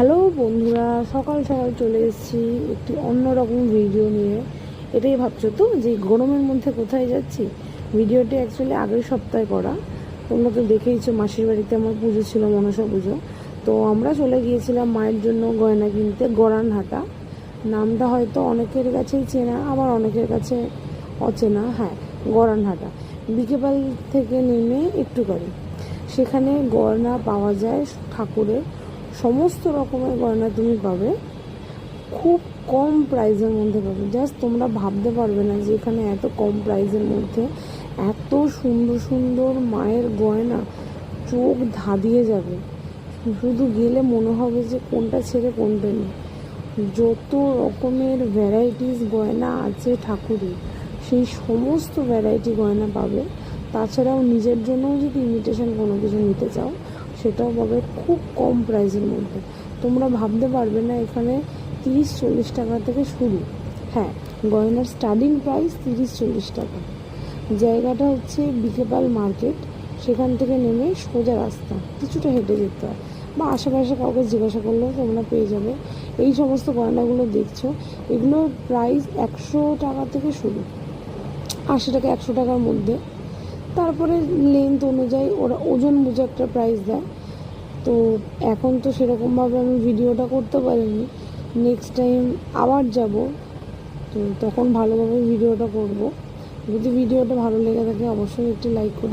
Hello বন্ধুরা, সকাল সকাল চলে এসেছি একটি অন্যরকম ভিডিও নিয়ে। এটাই ভাবছো তো যে গরমের মধ্যে কোথায় যাচ্ছি। ভিডিওটি অ্যাকচুয়ালি আগের সপ্তাহে করা, তোমরা তো দেখেইছো। মাসির বাড়িতে আমার পুজো ছিল, মনসা পুজো। তো আমরা চলে গিয়েছিলাম মায়ের জন্য গয়না কিনতে গড়ানহাটা। নামটা হয়তো অনেকের কাছেই চেনা, আবার অনেকের কাছে অচেনা। হ্যাঁ, গড়ানহাটা। বিকেল থেকে নেমে একটু করে সেখানে গয়না পাওয়া যায়, ঠাকুরের সমস্ত রকমের গয়না তুমি পাবে, খুব কম প্রাইসের মধ্যে পাবে। জাস্ট তোমরা ভাবতে পারবে না যে এখানে এত কম প্রাইসের মধ্যে এত সুন্দর সুন্দর মায়ের গয়না, চোখ ধাঁধিয়ে যাবে। শুধু গেলে মনে হবে যে কোনটা ছেড়ে কোনটা নেই। যত রকমের ভ্যারাইটিস গয়না আছে ঠাকুরের, সেই সমস্ত ভ্যারাইটি গয়না পাবে। তাছাড়াও নিজের জন্যও যদি ইমিটেশন কোনো কিছু নিতে চাও, সেটাও পাবে খুব কম প্রাইসের মধ্যে। তোমরা ভাবতে পারবে না এখানে 30-40 টাকা থেকে শুরু। হ্যাঁ, গয়নার স্টার্টিং প্রাইস 30-40 টাকা। জায়গাটা হচ্ছে বিকেপাল মার্কেট। সেখান থেকে নেমে সোজা রাস্তা, কিছুটা হেঁটে যেতে হয়, বা আশেপাশে কাউকে জিজ্ঞাসা করলেও তোমরা পেয়ে যাবে। এই সমস্ত গয়নাগুলো দেখছো, এগুলোর প্রাইস 100 টাকা থেকে শুরু, 80 টাকা 100 টাকার মধ্যে। তারপরে লেন্থ অনুযায়ী ওরা ওজন বুঝে একটা প্রাইস দেয়। তো এখন তো সেরকমভাবে আমি ভিডিওটা করতে পারিনি, নেক্সট টাইম আবার যাব, তো তখন ভালোভাবে ভিডিওটা করব। যদি ভিডিওটা ভালো লেগে থাকে অবশ্যই একটি লাইক করে